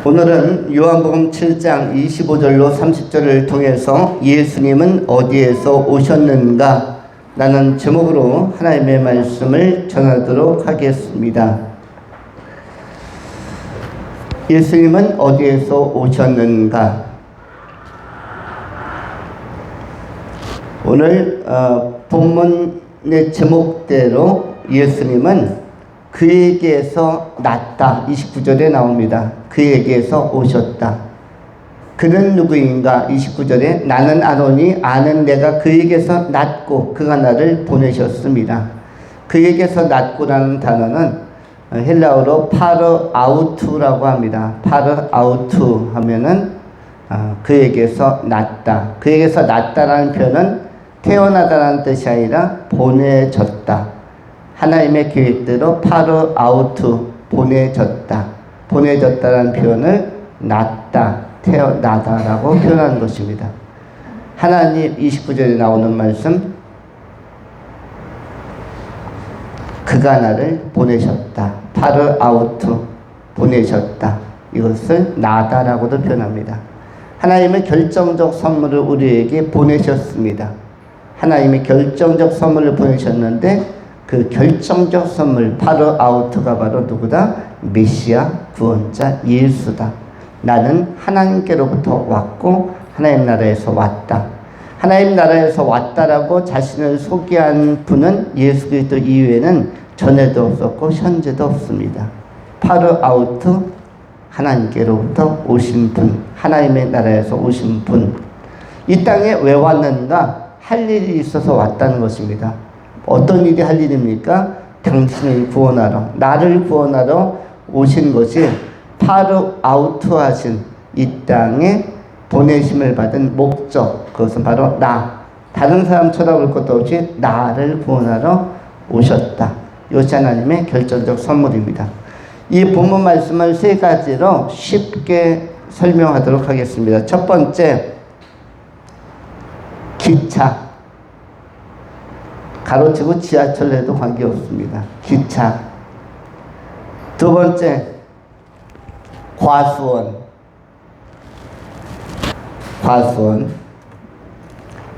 오늘은 요한복음 7장 25절로 30절을 통해서 예수님은 어디에서 오셨는가? 라는 제목으로 하나님의 말씀을 전하도록 하겠습니다. 예수님은 어디에서 오셨는가? 오늘 본문의 제목대로 예수님은 그에게서 났다. 29절에 나옵니다. 그에게서 오셨다. 그는 누구인가? 29절에 나는 아노니 아는 내가 그에게서 났고 그가 나를 보내셨습니다. 그에게서 났고라는 단어는 헬라어로 파르아우투라고 합니다. 파르아우투 하면은 그에게서 났다. 그에게서 났다라는 표현은 태어나다라는 뜻이 아니라 보내졌다. 하나님의 계획대로 파르아우투, 보내졌다. 보내졌다라는 표현을 났다, 태어나다라고 표현하는 것입니다. 하나님 29절에 나오는 말씀, 그가 나를 보내셨다. 파르아우투, 보내셨다. 이것을 나다라고도 표현합니다. 하나님의 결정적 선물을 우리에게 보내셨습니다. 하나님의 결정적 선물을 보내셨는데 그 결정적 선물 파르아우트가 바로 누구다? 메시아 구원자 예수다. 나는 하나님께로부터 왔고 하나님 나라에서 왔다. 하나님 나라에서 왔다라고 자신을 소개한 분은 예수 그리스도 이외에는 전에도 없었고 현재도 없습니다. 파르아우트, 하나님께로부터 오신 분, 하나님의 나라에서 오신 분. 이 땅에 왜 왔는가? 할 일이 있어서 왔다는 것입니다. 어떤 일이 할 일입니까? 당신을 구원하러, 나를 구원하러 오신 것이 파르아우트 하신 이 땅에 보내심을 받은 목적, 그것은 바로 나. 다른 사람 쳐다볼 것도 없이 나를 구원하러 오셨다. 이것이 하나님의 결정적 선물입니다. 이 본문 말씀을 세 가지로 쉽게 설명하도록 하겠습니다. 첫 번째, 기차. 가로치고 지하철에도 관계없습니다. 기차. 두 번째, 과수원. 과수원.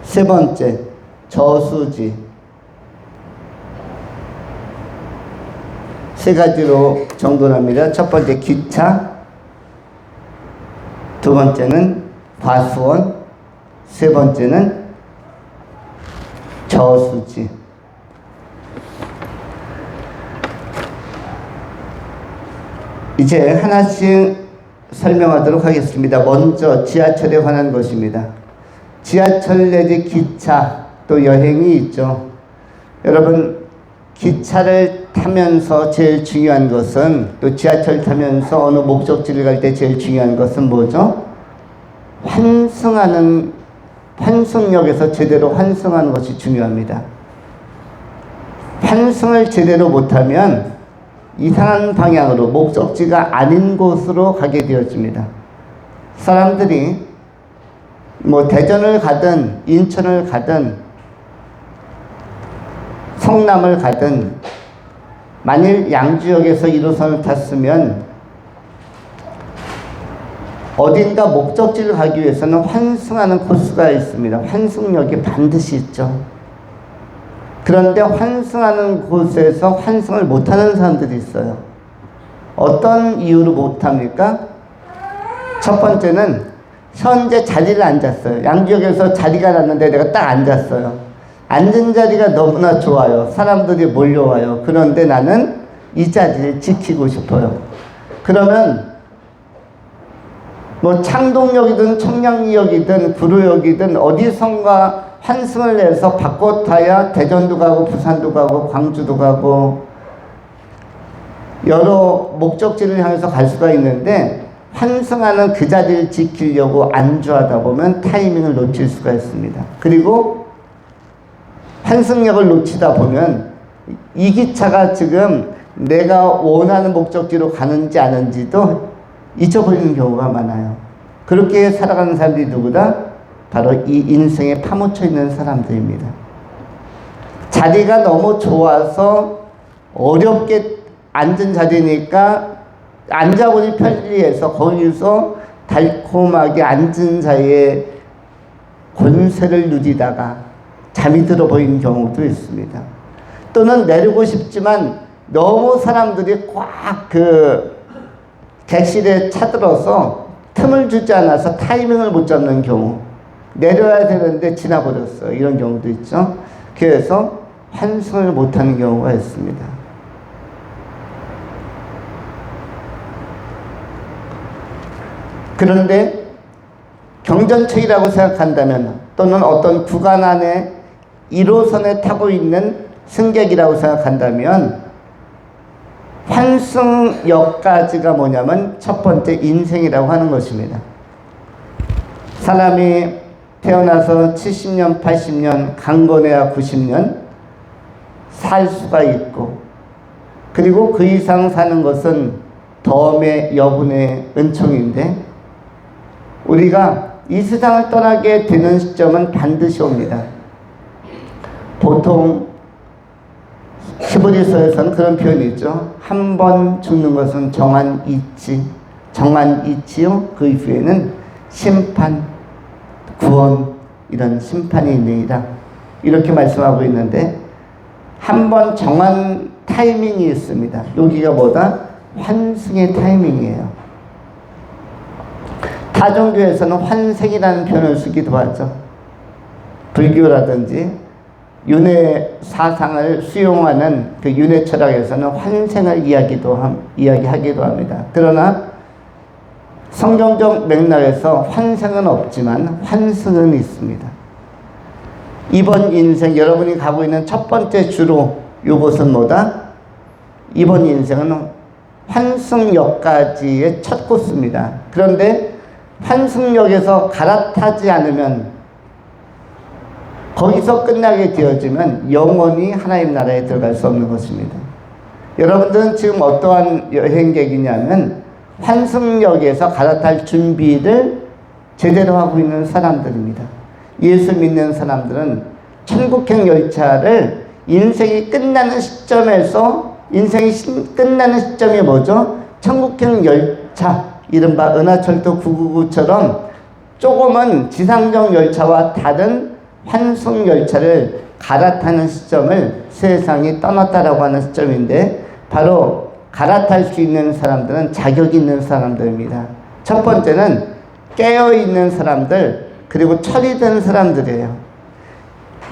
세 번째, 저수지. 세 가지로 정돈합니다. 첫 번째, 기차. 두 번째는 과수원. 세 번째는 저수지. 이제 하나씩 설명하도록 하겠습니다. 먼저 지하철에 관한 것입니다. 지하철 내지 기차, 또 여행이 있죠. 여러분, 기차를 타면서 제일 중요한 것은, 또 지하철 타면서 어느 목적지를 갈 때 제일 중요한 것은 뭐죠? 환승역에서 제대로 환승하는 것이 중요합니다. 환승을 제대로 못하면 이상한 방향으로, 목적지가 아닌 곳으로 가게 되어집니다. 사람들이 대전을 가든 인천을 가든 성남을 가든 만일 양주역에서 1호선을 탔으면 어딘가 목적지를 가기 위해서는 환승하는 코스가 있습니다. 환승역이 반드시 있죠. 그런데 환승하는 곳에서 환승을 못하는 사람들이 있어요. 어떤 이유로 못합니까? 첫 번째는 현재 자리를 앉았어요. 양주역에서 자리가 났는데 내가 딱 앉았어요. 앉은 자리가 너무나 좋아요. 사람들이 몰려와요. 그런데 나는 이 자리를 지키고 싶어요. 그러면 창동역이든 청량리역이든 구로역이든 어디선가 환승을 내서 바꿔 타야 대전도 가고 부산도 가고 광주도 가고 여러 목적지를 향해서 갈 수가 있는데, 환승하는 그 자리를 지키려고 안주하다 보면 타이밍을 놓칠 수가 있습니다. 그리고 환승역을 놓치다 보면 이 기차가 지금 내가 원하는 목적지로 가는지 아닌지도 잊어버리는 경우가 많아요. 그렇게 살아가는 사람들이 누구다? 바로 이 인생에 파묻혀 있는 사람들입니다. 자리가 너무 좋아서 어렵게 앉은 자리니까 앉아보니 편리해서 거기서 달콤하게 앉은 사이에 권세를 누리다가 잠이 들어 보이는 경우도 있습니다. 또는 내리고 싶지만 너무 사람들이 꽉 그 객실에 차들어서 틈을 주지 않아서 타이밍을 못 잡는 경우, 내려야 되는데 지나버렸어, 이런 경우도 있죠. 그래서 환승을 못하는 경우가 있습니다. 그런데 경전책이라고 생각한다면, 또는 어떤 구간 안에 1호선에 타고 있는 승객이라고 생각한다면, 환승역까지가 뭐냐면 첫 번째 인생이라고 하는 것입니다. 사람이 태어나서 70년, 80년, 강건해야 90년 살 수가 있고, 그리고 그 이상 사는 것은 덤의 여분의 은총인데, 우리가 이 세상을 떠나게 되는 시점은 반드시 옵니다. 보통 히브리서에서는 그런 표현이 있죠. 한 번 죽는 것은 정한 이치요. 그 이후에는 심판, 구원, 이런 심판이 있느니라, 이렇게 말씀하고 있는데, 한 번 정한 타이밍이 있습니다. 여기가 뭐다? 환승의 타이밍이에요. 다종교에서는 환생이라는 표현을 쓰기도 하죠. 불교라든지 윤회 사상을 수용하는 그 윤회 철학에서는 환생을 이야기하기도 합니다. 그러나 성경적 맥락에서 환생은 없지만 환승은 있습니다. 이번 인생, 여러분이 가고 있는 첫 번째 주로 이곳은 뭐다? 이번 인생은 환승역까지의 첫 코스입니다. 그런데 환승역에서 갈아타지 않으면, 거기서 끝나게 되어지면 영원히 하나님 나라에 들어갈 수 없는 것입니다. 여러분들은 지금 어떠한 여행객이냐면 환승역에서 갈아탈 준비를 제대로 하고 있는 사람들입니다. 예수 믿는 사람들은 천국행 열차를 인생이 끝나는 시점에서, 인생이 끝나는 시점이 뭐죠? 천국행 열차, 이른바 은하철도 999처럼 조금은 지상적 열차와 다른 환승 열차를 갈아타는 시점을 세상이 떠났다라고 하는 시점인데, 바로 갈아탈 수 있는 사람들은 자격 있는 사람들입니다. 첫 번째는 깨어있는 사람들, 그리고 철이 든 사람들이에요.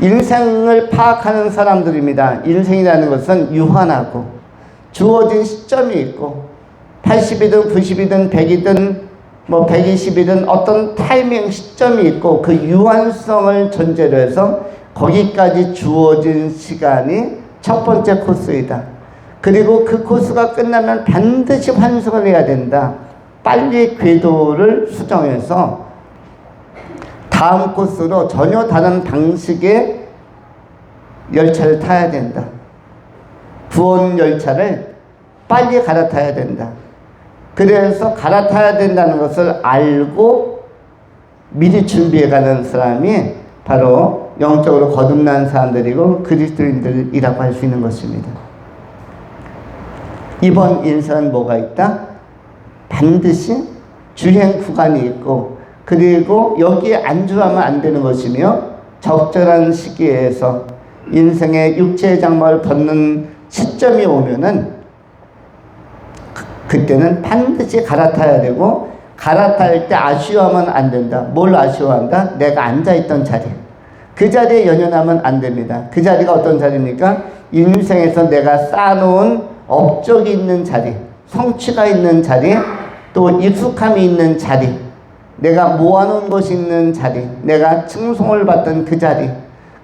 인생을 파악하는 사람들입니다. 인생이라는 것은 유한하고 주어진 시점이 있고, 80이든 90이든 100이든 120이든 어떤 타이밍 시점이 있고, 그 유한성을 전제로 해서 거기까지 주어진 시간이 첫 번째 코스이다. 그리고 그 코스가 끝나면 반드시 환승을 해야 된다. 빨리 궤도를 수정해서 다음 코스로 전혀 다른 방식의 열차를 타야 된다. 구원 열차를 빨리 갈아타야 된다. 그래서 갈아타야 된다는 것을 알고 미리 준비해가는 사람이 바로 영적으로 거듭난 사람들이고 그리스도인들이라고 할 수 있는 것입니다. 이번 인생은 뭐가 있다? 반드시 주행 구간이 있고, 그리고 여기에 안주하면 안 되는 것이며, 적절한 시기에서 인생의 육체의 장막을 벗는 시점이 오면은 그때는 반드시 갈아타야 되고, 갈아탈 때 아쉬워하면 안 된다. 뭘 아쉬워한다? 내가 앉아있던 자리. 그 자리에 연연하면 안 됩니다. 그 자리가 어떤 자리입니까? 인생에서 내가 쌓아놓은 업적이 있는 자리, 성취가 있는 자리, 또 익숙함이 있는 자리, 내가 모아놓은 것이 있는 자리, 내가 칭송을 받던 그 자리.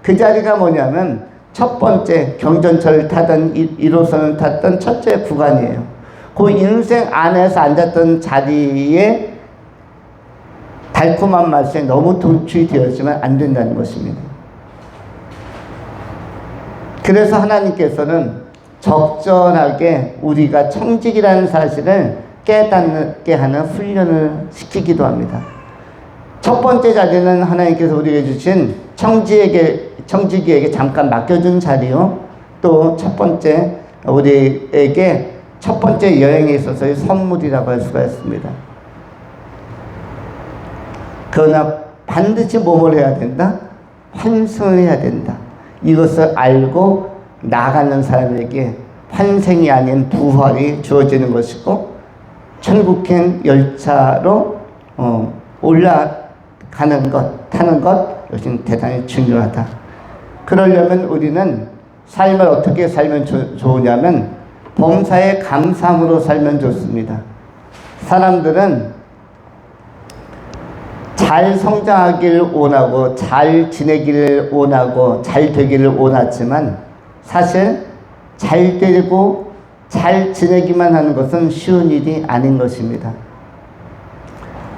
그 자리가 뭐냐면 첫 번째 경전철을 타던 1호선을 탔던 첫째 구간이에요. 그 인생 안에서 앉았던 자리에 달콤한 맛에 너무 도취 되었지만 안 된다는 것입니다. 그래서 하나님께서는 적절하게 우리가 청직이라는 사실을 깨닫게 하는 훈련을 시키기도 합니다. 첫 번째 자리는 하나님께서 우리에게 주신 청지기에게 잠깐 맡겨준 자리요. 또 첫 번째 우리에게 첫 번째 여행에 있어서의 선물이라고 할 수가 있습니다. 그러나 반드시 뭐를 해야 된다? 환승을 해야 된다. 이것을 알고 나가는 사람에게 환생이 아닌 부활이 주어지는 것이고, 천국행 열차로 올라가는 것, 타는 것, 이것은 대단히 중요하다. 그러려면 우리는 삶을 어떻게 살면 좋으냐면 범사에 감사함으로 살면 좋습니다. 사람들은 잘 성장하기를 원하고 잘 지내기를 원하고 잘 되기를 원하지만 사실 잘 되고 잘 지내기만 하는 것은 쉬운 일이 아닌 것입니다.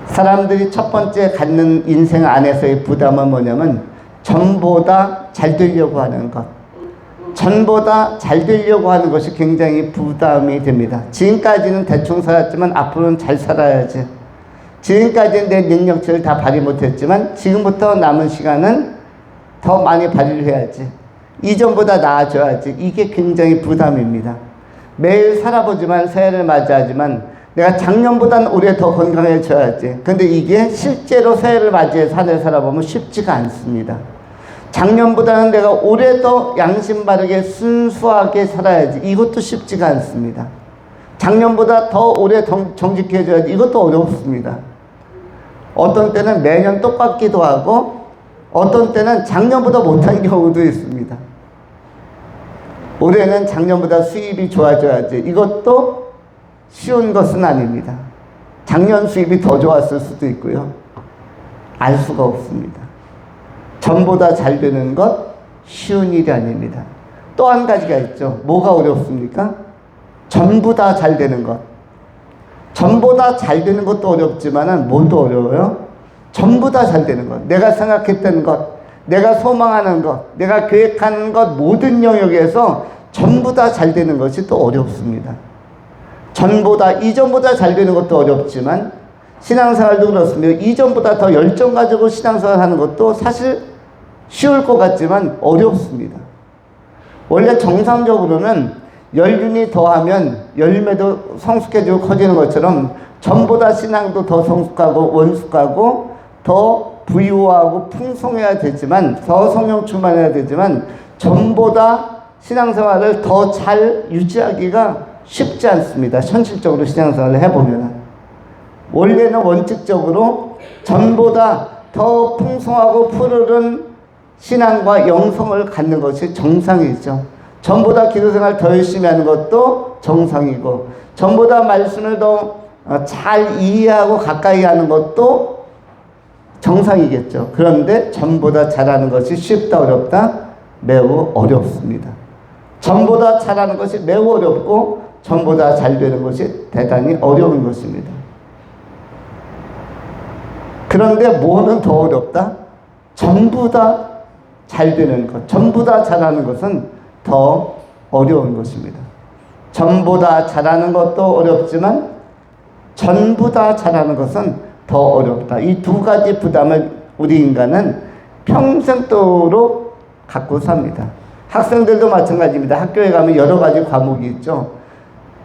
사람들이 첫 번째 갖는 인생 안에서의 부담은 뭐냐면 전보다 잘 되려고 하는 것, 전보다 잘 되려고 하는 것이 굉장히 부담이 됩니다. 지금까지는 대충 살았지만 앞으로는 잘 살아야지. 지금까지는 내 능력치를 다 발휘 못했지만 지금부터 남은 시간은 더 많이 발휘를 해야지. 이전보다 나아져야지. 이게 굉장히 부담입니다. 매일 살아보지만 새해를 맞이하지만 내가 작년보다는 올해 더 건강해져야지. 근데 이게 실제로 새해를 맞이해서 한 해 살아보면 쉽지가 않습니다. 작년보다는 내가 올해 더 양심 바르게 순수하게 살아야지. 이것도 쉽지가 않습니다. 작년보다 더 올해 정직해져야지. 이것도 어렵습니다. 어떤 때는 매년 똑같기도 하고 어떤 때는 작년보다 못한 경우도 있습니다. 올해는 작년보다 수입이 좋아져야지. 이것도 쉬운 것은 아닙니다. 작년 수입이 더 좋았을 수도 있고요. 알 수가 없습니다. 전보다 잘 되는 것 쉬운 일이 아닙니다. 또 한 가지가 있죠. 뭐가 어렵습니까? 전부 다 잘 되는 것. 전보다 잘 되는 것도 어렵지만은 뭐도 어려워요? 전부 다 잘 되는 것. 내가 생각했던 것, 내가 소망하는 것, 내가 계획하는 것 모든 영역에서 전부 다 잘 되는 것이 또 어렵습니다. 전보다 이전보다 잘 되는 것도 어렵지만 신앙생활도 그렇습니다. 이전보다 더 열정 가지고 신앙생활 하는 것도 사실 쉬울 것 같지만 어렵습니다. 원래 정상적으로는 연륜이 더하면 열매도 성숙해지고 커지는 것처럼 전보다 신앙도 더 성숙하고 원숙하고 더 부유하고 풍성해야 되지만 더 성령 충만해야 되지만 전보다 신앙생활을 더 잘 유지하기가 쉽지 않습니다. 현실적으로 신앙생활을 해보면 원래는 원칙적으로 전보다 더 풍성하고 푸르른 신앙과 영성을 갖는 것이 정상이죠. 전보다 기도생활 더 열심히 하는 것도 정상이고 전보다 말씀을 더 잘 이해하고 가까이 하는 것도 정상이겠죠. 그런데 전보다 잘하는 것이 쉽다 어렵다? 매우 어렵습니다. 전보다 잘하는 것이 매우 어렵고 전보다 잘 되는 것이 대단히 어려운 것입니다. 그런데 뭐는 더 어렵다? 전부 다 잘 되는 것, 전부 다 잘하는 것은 더 어려운 것입니다. 전보다 잘하는 것도 어렵지만 전부 다 잘하는 것은 더 어렵다. 이 두 가지 부담을 우리 인간은 평생도록 갖고 삽니다. 학생들도 마찬가지입니다. 학교에 가면 여러 가지 과목이 있죠.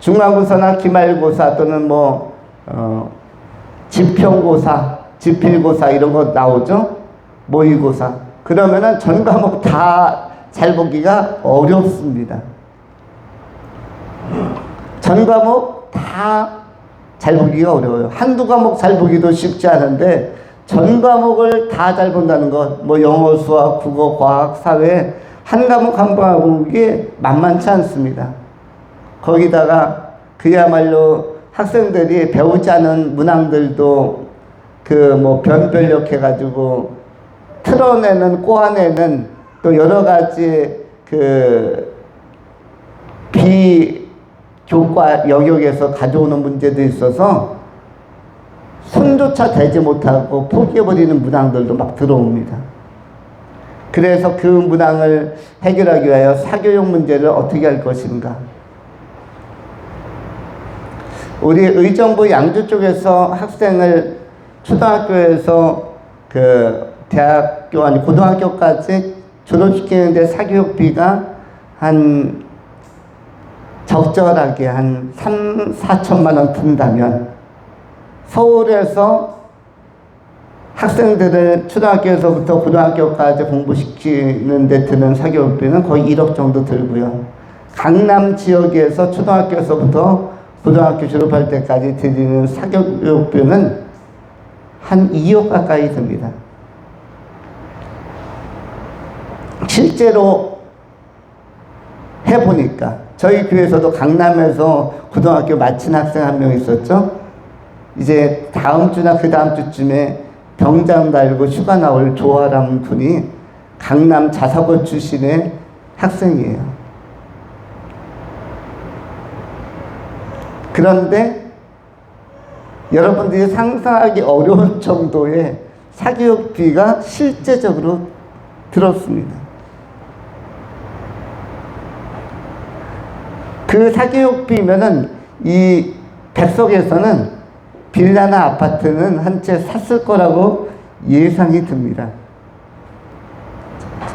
중간고사나 기말고사 또는 지평고사, 지필고사 이런 거 나오죠. 모의고사. 그러면은 전 과목 다 잘 보기가 어렵습니다. 전 과목 다 잘 보기가 어려워요. 한두 과목 잘 보기도 쉽지 않은데 전 과목을 다 잘 본다는 것, 영어, 수학, 국어, 과학, 사회 한 과목 한 과목이 만만치 않습니다. 거기다가 그야말로 학생들이 배우지 않은 문항들도 변별력 해가지고 틀어내는, 꼬아내는 또 여러 가지 비교과 영역에서 가져오는 문제도 있어서 손조차 대지 못하고 포기해버리는 문항들도 막 들어옵니다. 그래서 그 문항을 해결하기 위하여 사교육 문제를 어떻게 할 것인가. 우리 의정부 양주 쪽에서 학생을 초등학교에서 대학교 아니 고등학교까지 졸업시키는데 사교육비가 한 적절하게 한 3, 4천만 원 든다면 서울에서 학생들을 초등학교에서부터 고등학교까지 공부시키는 데 드는 사교육비는 거의 1억 정도 들고요. 강남 지역에서 초등학교에서부터 고등학교 졸업할 때까지 드리는 사교육비는 한 2억 가까이 듭니다. 실제로 해보니까 저희 교회에서도 강남에서 고등학교 마친 학생 한 명 있었죠. 이제 다음 주나 그 다음 주쯤에 병장 달고 휴가 나올 조아람 분이 강남 자사고 출신의 학생이에요. 그런데 여러분들이 상상하기 어려운 정도의 사교육비가 실제적으로 들었습니다. 그 사교육비면은 이 백석에서는 빌라나 아파트는 한 채 샀을 거라고 예상이 듭니다.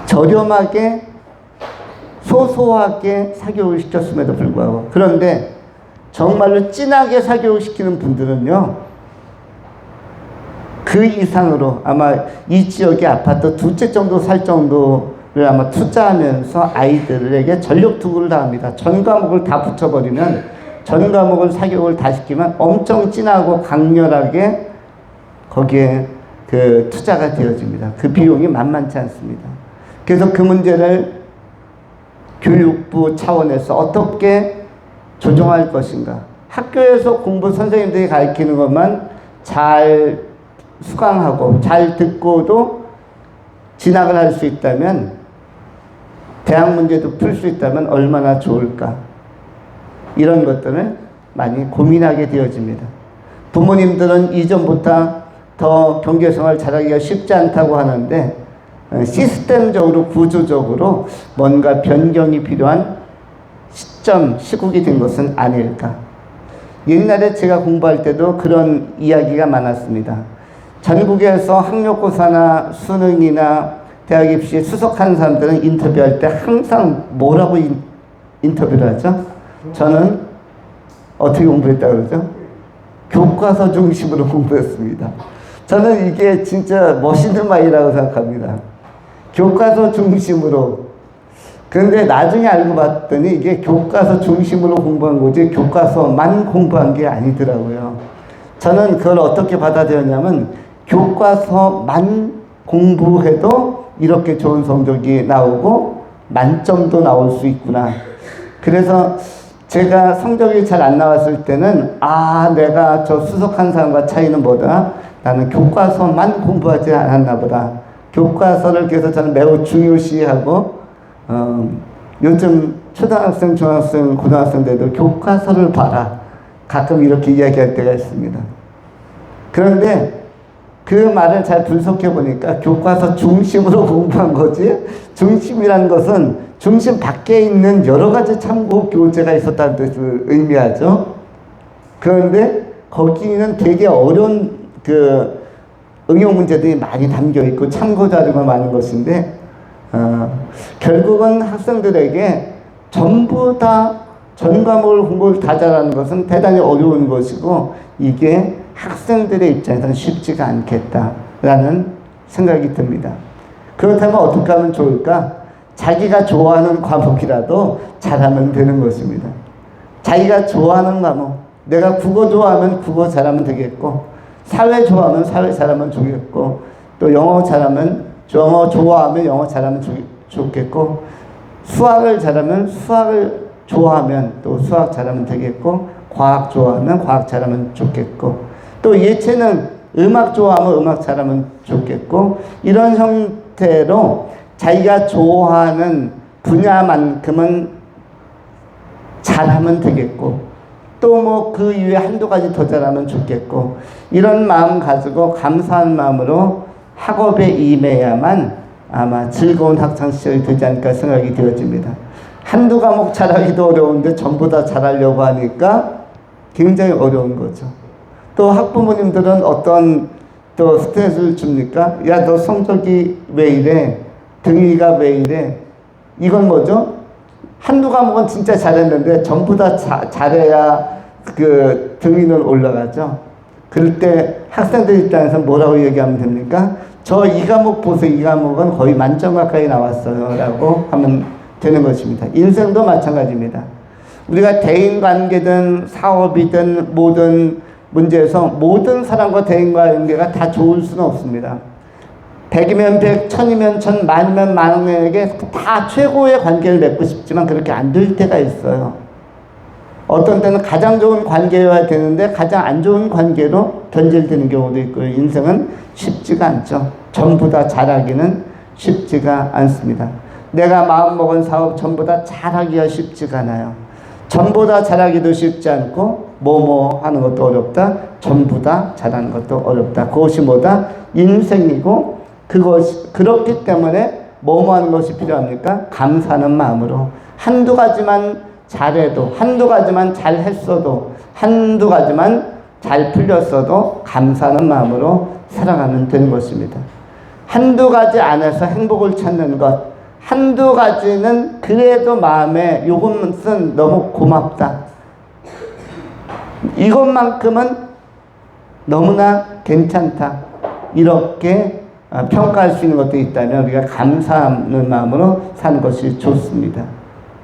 저렴하게 소소하게 사교육을 시켰음에도 불구하고. 그런데 정말로 진하게 사교육을 시키는 분들은요, 그 이상으로 아마 이 지역의 아파트 2채 정도 살 정도를 아마 투자하면서 아이들에게 전력 투구를 다 합니다. 전 과목을 다 붙여버리면, 전 과목을 사교육을 다 시키면 엄청 진하고 강렬하게 거기에 그 투자가 되어집니다. 그 비용이 만만치 않습니다. 그래서 그 문제를 교육부 차원에서 어떻게 조정할 것인가. 학교에서 공부 선생님들이 가르치는 것만 잘 수강하고 잘 듣고도 진학을 할 수 있다면, 대학 문제도 풀 수 있다면 얼마나 좋을까. 이런 것들을 많이 고민하게 되어집니다. 부모님들은 이전보다 더 경제생활 잘하기가 쉽지 않다고 하는데, 시스템적으로 구조적으로 뭔가 변경이 필요한 시국이 된 것은 아닐까. 옛날에 제가 공부할 때도 그런 이야기가 많았습니다. 전국에서 학력고사나 수능이나 대학 입시에 수석하는 사람들은 인터뷰할 때 항상 뭐라고 인터뷰를 하죠? 저는 어떻게 공부했다고 그러죠? 교과서 중심으로 공부했습니다. 저는 이게 진짜 멋있는 말이라고 생각합니다. 교과서 중심으로. 그런데 나중에 알고 봤더니 이게 교과서 중심으로 공부한 거지 교과서만 공부한 게 아니더라고요. 저는 그걸 어떻게 받아들였냐면, 교과서만 공부해도 이렇게 좋은 성적이 나오고 만점도 나올 수 있구나. 그래서 제가 성적이 잘 안 나왔을 때는, 내가 저 수석한 사람과 차이는 뭐다? 나는 교과서만 공부하지 않았나 보다. 교과서를 그래서 저는 매우 중요시하고, 요즘 초등학생, 중학생, 고등학생들도 교과서를 봐라. 가끔 이렇게 이야기할 때가 있습니다. 그런데 그 말을 잘 분석해 보니까 교과서 중심으로 공부한 거지, 중심이라는 것은 중심 밖에 있는 여러 가지 참고 교재가 있었다는 뜻을 의미하죠. 그런데 거기는 되게 어려운 그 응용 문제들이 많이 담겨 있고 참고 자료가 많은 것인데, 결국은 학생들에게 전부 다 전 과목을 공부를 다 잘하는 것은 대단히 어려운 것이고, 이게 학생들의 입장에서는 쉽지가 않겠다라는 생각이 듭니다. 그렇다면 어떻게 하면 좋을까? 자기가 좋아하는 과목이라도 잘하면 되는 것입니다. 자기가 좋아하는 과목, 내가 국어 좋아하면 국어 잘하면 되겠고, 사회 좋아하면 사회 잘하면 좋겠고, 또 영어 잘하면 영어 좋아하면 영어 잘하면 좋겠고, 수학을 잘하면 수학을 좋아하면 또 수학 잘하면 되겠고, 과학 좋아하면 과학 잘하면 좋겠고, 또 예체능 음악 좋아하면 음악 잘하면 좋겠고, 이런 형태로 자기가 좋아하는 분야만큼은 잘하면 되겠고, 또 뭐 그 이외에 한두 가지 더 잘하면 좋겠고, 이런 마음 가지고 감사한 마음으로 학업에 임해야만 아마 즐거운 학창시절이 되지 않을까 생각이 되어집니다. 한두 과목 잘하기도 어려운데 전부 다 잘하려고 하니까 굉장히 어려운 거죠. 또 학부모님들은 어떤 또 스트레스를 줍니까? 야, 너 성적이 왜 이래? 등위가 왜 이래? 이건 뭐죠? 한두 과목은 진짜 잘했는데 전부 다 잘해야 그 등위는 올라가죠. 그럴 때 학생들 입장에서 뭐라고 얘기하면 됩니까? 저 이 과목 보세요. 이 과목은 거의 만점 가까이 나왔어요. 라고 하면 되는 것입니다. 인생도 마찬가지입니다. 우리가 대인관계든 사업이든 모든 문제에서 모든 사람과 대인관계가 다 좋을 수는 없습니다. 100이면 100, 1000이면 1000, 만이면 만에게 다 최고의 관계를 맺고 싶지만 그렇게 안 될 때가 있어요. 어떤 때는 가장 좋은 관계여야 되는데 가장 안 좋은 관계로 변질되는 경우도 있고요. 인생은 쉽지가 않죠. 전부 다 잘하기는 쉽지가 않습니다. 내가 마음먹은 사업 전부 다 잘하기가 쉽지가 않아요. 전부 다 잘하기도 쉽지 않고 뭐뭐 하는 것도 어렵다. 전부 다 잘하는 것도 어렵다. 그것이 뭐다? 인생이고 그렇기 때문에 뭐뭐 하는 것이 필요합니까? 감사하는 마음으로 한두 가지만 잘해도, 한두 가지만 잘했어도, 한두 가지만 잘 풀렸어도 감사하는 마음으로 살아가면 되는 것입니다. 한두 가지 안에서 행복을 찾는 것, 한두 가지는 그래도 마음에 요것은 너무 고맙다. 이것만큼은 너무나 괜찮다. 이렇게 평가할 수 있는 것도 있다면 우리가 감사하는 마음으로 사는 것이 좋습니다.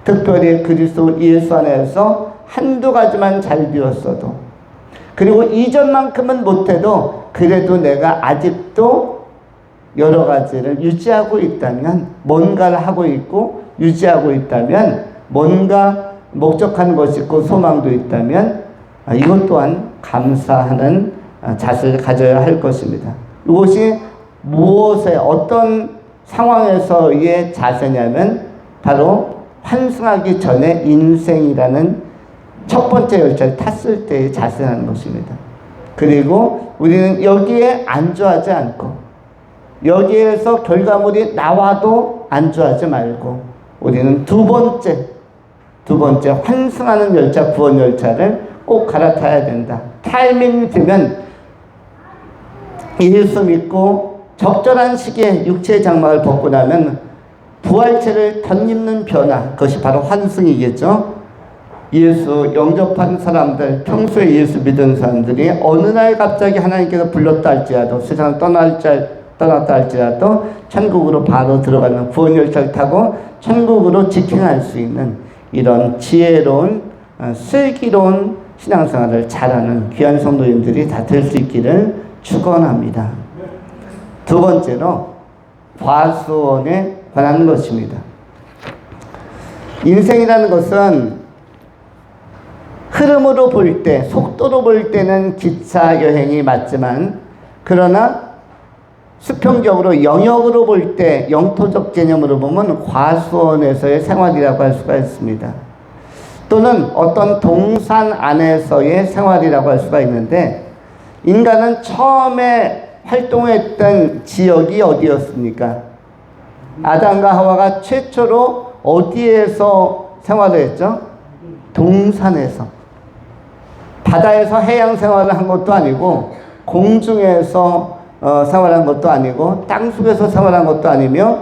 특별히 그리스도 예수 안에서 한두 가지만 잘 되었어도, 그리고 이전만큼은 못해도 그래도 내가 아직도 여러 가지를 유지하고 있다면, 뭔가를 하고 있고 유지하고 있다면, 뭔가 목적한 것이 있고 소망도 있다면 이것 또한 감사하는 자세를 가져야 할 것입니다. 이것이 무엇에 어떤 상황에서의 자세냐면 바로 환승하기 전에 인생이라는 첫 번째 열차를 탔을 때의 자세라는 것입니다. 그리고 우리는 여기에 안주하지 않고 여기에서 결과물이 나와도 안주하지 말고 우리는 두 번째 환승하는 열차, 구원 열차를 꼭 갈아타야 된다. 타이밍이 되면 예수 믿고 적절한 시기에 육체의 장막을 벗고 나면 부활체를 덧입는 변화, 그것이 바로 환승이겠죠. 예수 영접한 사람들, 평소에 예수 믿은 사람들이 어느 날 갑자기 하나님께서 불렀다 할지라도, 세상을 떠났다 할지라도 천국으로 바로 들어가는 구원 열차를 타고 천국으로 직행할 수 있는 이런 지혜로운 슬기로운 신앙생활을 잘하는 귀한 성도님들이 다 될 수 있기를 축원합니다. 두 번째로 과수원에 관한 것입니다. 인생이라는 것은 흐름으로 볼 때, 속도로 볼 때는 기차 여행이 맞지만, 그러나 수평적으로 영역으로 볼 때, 영토적 개념으로 보면 과수원에서의 생활이라고 할 수가 있습니다. 또는 어떤 동산 안에서의 생활이라고 할 수가 있는데, 인간은 처음에 활동했던 지역이 어디였습니까? 아담과 하와가 최초로 어디에서 생활을 했죠? 동산에서. 바다에서 해양 생활을 한 것도 아니고, 공중에서 생활한 것도 아니고, 땅속에서 생활한 것도 아니며,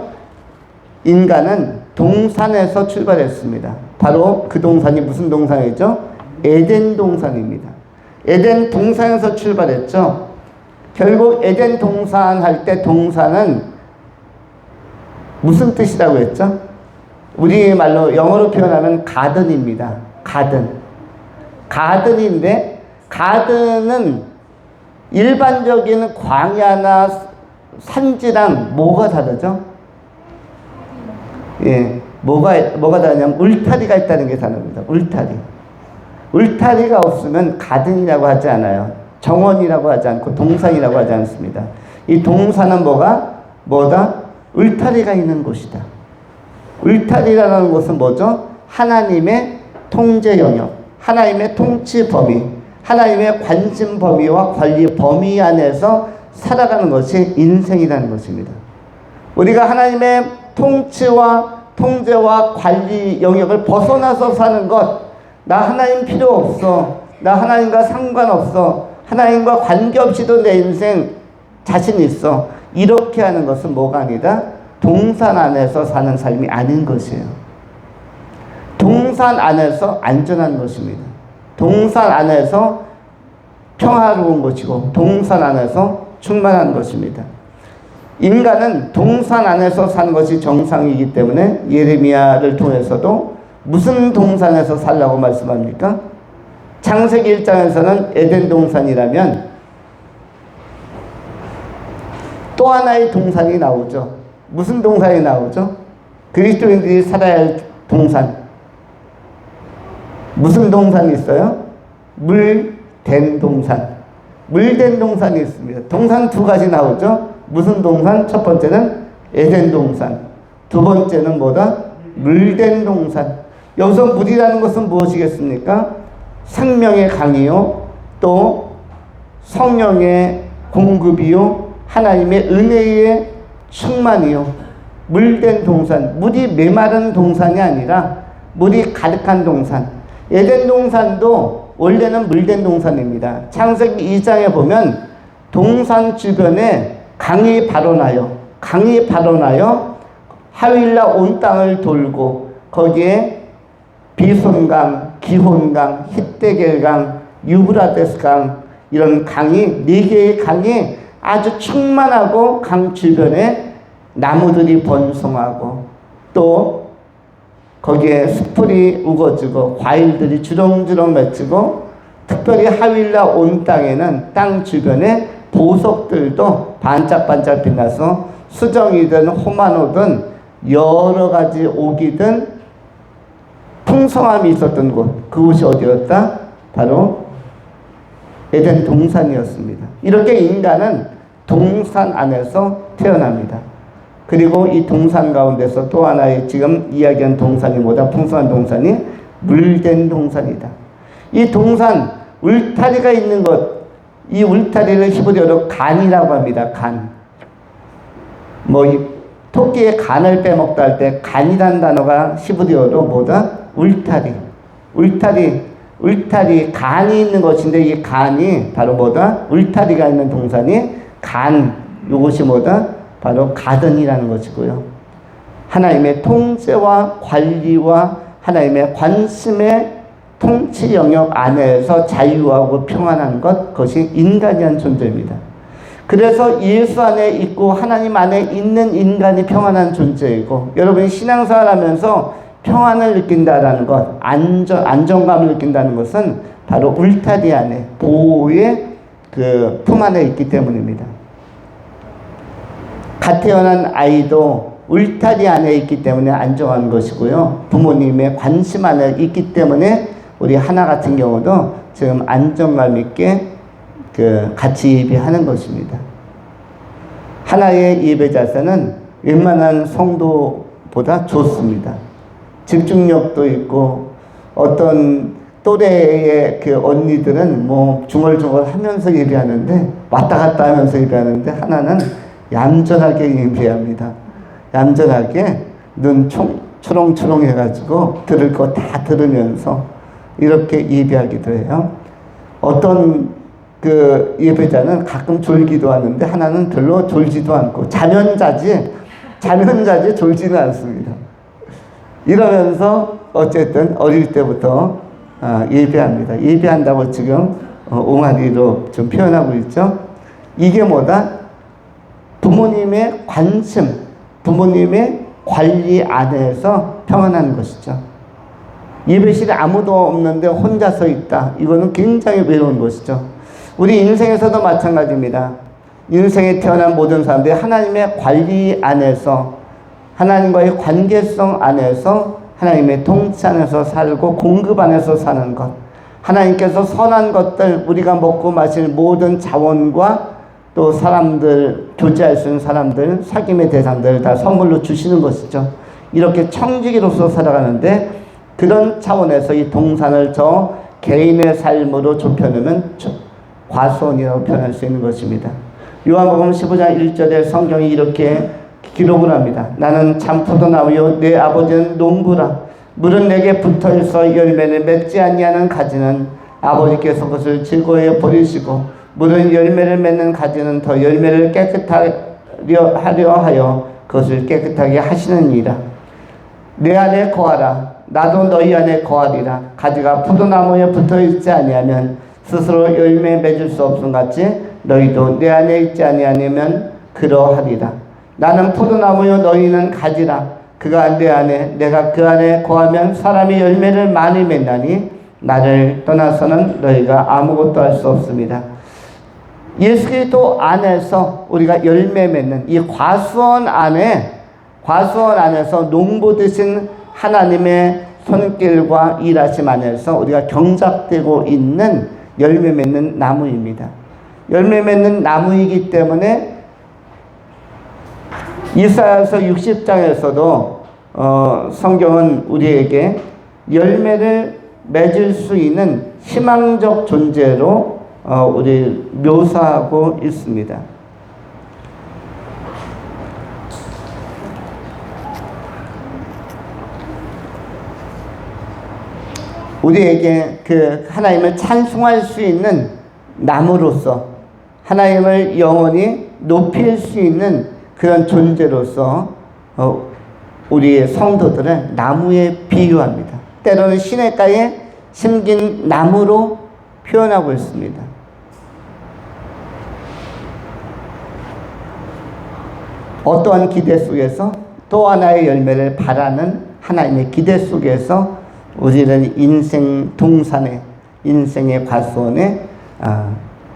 인간은 동산에서 출발했습니다. 바로 그 동산이 무슨 동산이죠? 에덴 동산입니다. 에덴 동산에서 출발했죠. 결국 에덴 동산 할 때 동산은 무슨 뜻이라고 했죠? 우리말로 영어로 표현하면 가든입니다. 가든인데, 가든은 일반적인 광야나 산지랑 뭐가 다르죠? 예, 뭐가 다르냐면 울타리가 있다는 게 다릅니다. 울타리가 없으면 가든이라고 하지 않아요. 정원이라고 하지 않고 동산이라고 하지 않습니다. 이 동산은 뭐다? 울타리가 있는 곳이다. 울타리라는 것은 뭐죠? 하나님의 통제 영역, 하나님의 통치 범위, 하나님의 관심 범위와 관리 범위 안에서 살아가는 것이 인생이라는 것입니다. 우리가 하나님의 통치와 통제와 관리 영역을 벗어나서 사는 것, 나 하나님 필요 없어, 나 하나님과 상관없어, 하나님과 관계없이도 내 인생 자신 있어, 이렇게 하는 것은 뭐가 아니다? 동산 안에서 사는 삶이 아닌 것이에요. 동산 안에서 안전한 것입니다. 동산 안에서 평화로운 것이고 동산 안에서 충만한 것입니다. 인간은 동산 안에서 사는 것이 정상이기 때문에 예레미야를 통해서도 무슨 동산에서 살라고 말씀합니까? 창세기 1장에서는 에덴 동산이라면 또 하나의 동산이 나오죠. 무슨 동산이 나오죠? 그리스도인들이 살아야 할 동산. 무슨 동산이 있어요? 물된 동산. 물된 동산이 있습니다. 동산 두 가지 나오죠. 무슨 동산? 첫 번째는 에덴 동산. 두 번째는 뭐다? 물된 동산. 여기서 물이라는 것은 무엇이겠습니까? 생명의 강이요, 또 성령의 공급이요, 하나님의 은혜의 충만이요. 물된 동산. 물이 메마른 동산이 아니라 물이 가득한 동산. 에덴 동산도 원래는 물된 동산입니다. 창세기 2장에 보면 동산 주변에 강이 발원하여 하윌라 온 땅을 돌고 거기에 비손강, 기혼강, 히데겔강, 유브라데스강 이런 강이 4개의 강이 아주 충만하고 강 주변에 나무들이 번성하고 또 거기에 숲풀이 우거지고 과일들이 주렁주렁 맺히고 특별히 하윌라 온 땅에는 땅 주변에 보석들도 반짝반짝 빛나서 수정이든 호마노든 여러 가지 옥이든 풍성함이 있었던 곳, 그곳이 어디였다? 바로 에덴 동산이었습니다. 이렇게 인간은 동산 안에서 태어납니다. 그리고 이 동산 가운데서 또 하나의 지금 이야기한 동산이 뭐다? 풍성한 동산이 물된 동산이다. 이 동산, 울타리가 있는 것, 이 울타리를 히브리어로 간이라고 합니다. 간. 이 토끼의 간을 빼먹다 할 때 간이란 단어가 히브리어로 뭐다? 울타리, 간이 있는 것인데 이 간이 바로 뭐다? 울타리가 있는 동산이 간, 이것이 뭐다? 바로 가든이라는 것이고요. 하나님의 통제와 관리와 하나님의 관심의 통치 영역 안에서 자유하고 평안한 것, 그것이 인간이란 존재입니다. 그래서 예수 안에 있고 하나님 안에 있는 인간이 평안한 존재이고, 여러분이 신앙생활 하면서 평안을 느낀다라는 것, 안정감을 느낀다는 것은 바로 울타리 안에, 보호의 그 품 안에 있기 때문입니다. 갓 태어난 아이도 울타리 안에 있기 때문에 안정한 것이고요. 부모님의 관심 안에 있기 때문에 우리 하나 같은 경우도 지금 안정감 있게 같이 예배하는 것입니다. 하나의 예배 자세는 웬만한 성도보다 좋습니다. 집중력도 있고, 어떤 또래의 언니들은 중얼중얼 하면서 예배하는데, 왔다 갔다 하면서 예배하는데, 하나는 얌전하게 예배합니다. 얌전하게 눈 초롱초롱 해가지고 들을 거 다 들으면서 이렇게 예배하기도 해요. 어떤 예배자는 가끔 졸기도 하는데 하나는 별로 졸지도 않고 자면자지 졸지는 않습니다. 이러면서 어쨌든 어릴 때부터 예배합니다. 예배한다고 지금 옹알이로 좀 표현하고 있죠. 이게 뭐다? 부모님의 관심, 부모님의 관리 안에서 평안한 것이죠. 예배실에 아무도 없는데 혼자서 있다. 이거는 굉장히 외로운 것이죠. 우리 인생에서도 마찬가지입니다. 인생에 태어난 모든 사람들이 하나님의 관리 안에서, 하나님과의 관계성 안에서, 하나님의 통치 안에서 살고 공급 안에서 사는 것, 하나님께서 선한 것들, 우리가 먹고 마실 모든 자원과 또 사람들, 교제할 수 있는 사람들, 사귐의 대상들 다 선물로 주시는 것이죠. 이렇게 청지기로서 살아가는데, 그런 차원에서 이 동산을 저 개인의 삶으로 좁혀놓으면 과수원이라고 표현할 수 있는 것입니다. 요한복음 15장 1절에 성경이 이렇게 기록을 합니다. 나는 참 포도나무요 내 아버지는 농부라. 물은 내게 붙어있어 열매를 맺지 아니하는 가지는 아버지께서 그것을 즐거워해 버리시고, 물은 열매를 맺는 가지는 더 열매를 깨끗하려 하여 그것을 깨끗하게 하시느니라. 내 안에 거하라. 나도 너희 안에 거하리라. 가지가 포도나무에 붙어있지 아니하면 스스로 열매 맺을 수 없음 같이 너희도 내 안에 있지 아니하면 그러하리라. 나는 포도나무요 너희는 가지라. 그가 내 안에 내가 그 안에 거하면 사람이 열매를 많이 맺나니 나를 떠나서는 너희가 아무것도 할 수 없습니다. 예수 그리스도 안에서 우리가 열매 맺는 이 과수원 안에서 농부되신 하나님의 손길과 일하심 안에서 우리가 경작되고 있는 열매 맺는 나무입니다. 열매 맺는 나무이기 때문에 이사야서 60장에서도 성경은 우리에게 열매를 맺을 수 있는 희망적 존재로 우리 묘사하고 있습니다. 우리에게 그 하나님을 찬송할 수 있는 나무로서 하나님을 영원히 높일 수 있는 그런 존재로서 우리의 성도들은 나무에 비유합니다. 때로는 시냇가에 심긴 나무로 표현하고 있습니다. 어떠한 기대 속에서 또 하나의 열매를 바라는 하나님의 기대 속에서 우리를 인생 동산에, 인생의 과수원에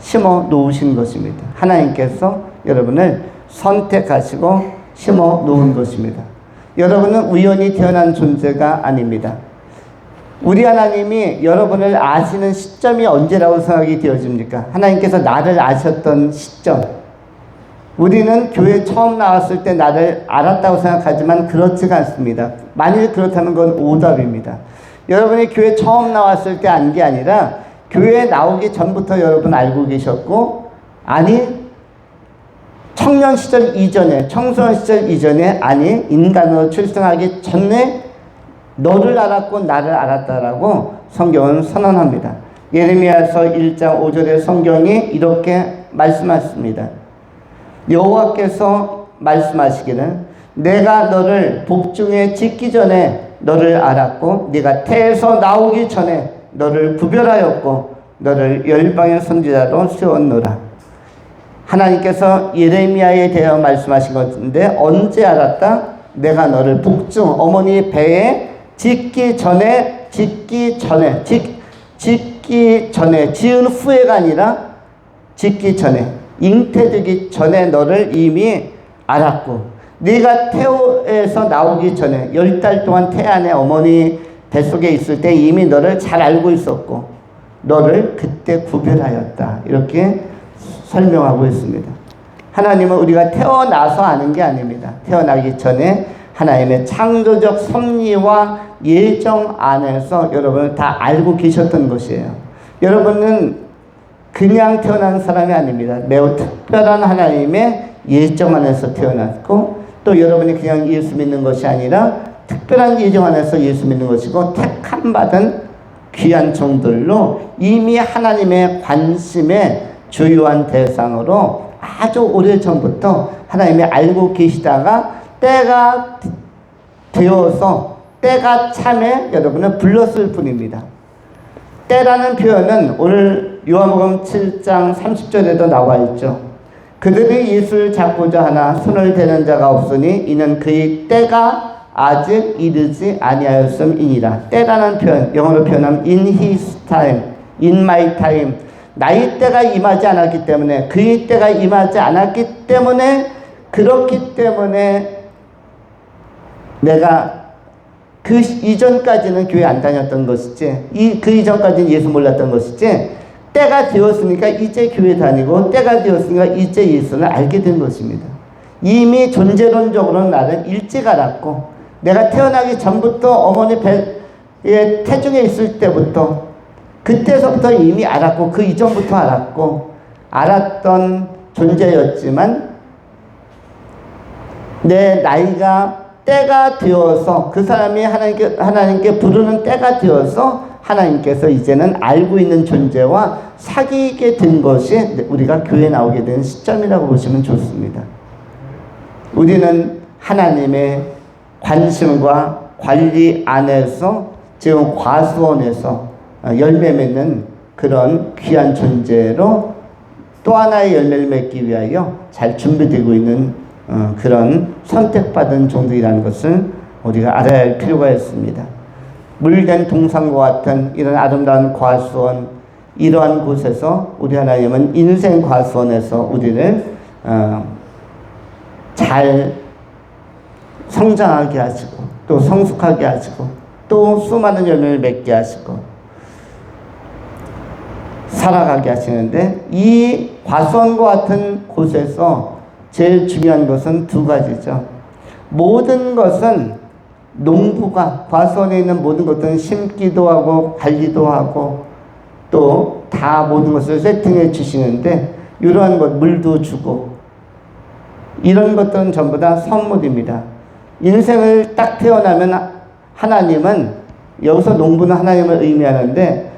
심어 놓으신 것입니다. 하나님께서 여러분을 선택하시고 심어 놓은 것입니다. 여러분은 우연히 태어난 존재가 아닙니다. 우리 하나님이 여러분을 아시는 시점이 언제라고 생각이 되어집니까? 하나님께서 나를 아셨던 시점. 우리는 교회 처음 나왔을 때 나를 알았다고 생각하지만 그렇지가 않습니다. 만일 그렇다면 그건 오답입니다. 여러분이 교회 처음 나왔을 때 안 게 아니라 교회에 나오기 전부터 여러분 알고 계셨고, 아니 청년 시절 이전에, 청소년 시절 이전에, 아니 인간으로 출생하기 전에 너를 알았고 나를 알았다라고 성경은 선언합니다. 예레미야서 1장 5절의 성경이 이렇게 말씀하십니다. 여호와께서 말씀하시기를 내가 너를 복중에 짓기 전에 너를 알았고 네가 태에서 나오기 전에 너를 구별하였고 너를 열방의 선지자로 세웠노라. 하나님께서 예레미야에 대하여 말씀하신 것인데 언제 알았다? 내가 너를 복중 어머니 배에 짓기 전에 지은 후에가 아니라 짓기 전에, 잉태되기 전에 너를 이미 알았고, 네가 태호에서 나오기 전에 10달 동안 태 안에 어머니 뱃속에 있을 때 이미 너를 잘 알고 있었고 너를 그때 구별하였다. 이렇게 설명하고 있습니다. 하나님은 우리가 태어나서 아는 게 아닙니다. 태어나기 전에 하나님의 창조적 섭리와 예정 안에서 여러분을 다 알고 계셨던 것이에요. 여러분은 그냥 태어난 사람이 아닙니다. 매우 특별한 하나님의 예정 안에서 태어났고, 또 여러분이 그냥 예수 믿는 것이 아니라 특별한 예정 안에서 예수 믿는 것이고, 택함 받은 귀한 종들로 이미 하나님의 관심의 주요한 대상으로 아주 오래전부터 하나님이 알고 계시다가 때가 되어서 때가 참에 여러분을 불렀을 뿐입니다. 때라는 표현은 오늘 요한복음 7장 30절에도 나와 있죠. 그들이 예수를 잡고자 하나 손을 대는 자가 없으니 이는 그의 때가 아직 이르지 아니하였음이니라. 때라는 표현, 영어로 표현하면 in his time, in my time. 나의 때가 임하지 않았기 때문에, 그의 때가 임하지 않았기 때문에, 그렇기 때문에 내가 그 이전까지는 교회 안 다녔던 것이지, 그 이전까지는 예수 몰랐던 것이지, 때가 되었으니까 이제 교회 다니고 때가 되었으니까 이제 예수를 알게 된 것입니다. 이미 존재론적으로는 나를 일찍 알았고, 내가 태어나기 전부터 어머니 배에 태중에 있을 때부터, 그때서부터 이미 알았고 그 이전부터 알았고 알았던 존재였지만, 내 나이가 때가 되어서 그 사람이 하나님께 부르는 때가 되어서 하나님께서 이제는 알고 있는 존재와 사귀게 된 것이 우리가 교회에 나오게 된 시점이라고 보시면 좋습니다. 우리는 하나님의 관심과 관리 안에서 지금 과수원에서 열매 맺는 그런 귀한 존재로 또 하나의 열매를 맺기 위하여 잘 준비되고 있는 그런 선택받은 종들이라는 것을 우리가 알아야 할 필요가 있습니다. 물된 동산과 같은 이런 아름다운 과수원, 이러한 곳에서 우리 하나님은 인생 과수원에서 우리를 잘 성장하게 하시고 또 성숙하게 하시고 또 수많은 열매를 맺게 하시고 살아가게 하시는데, 이 과수원과 같은 곳에서 제일 중요한 것은 두 가지죠. 모든 것은 농부가 과수원에 있는 모든 것들은 심기도 하고 관리도 하고 또 다 모든 것을 세팅해 주시는데, 이러한 것 물도 주고 이런 것들은 전부 다 선물입니다. 인생을 딱 태어나면 하나님은, 여기서 농부는 하나님을 의미하는데,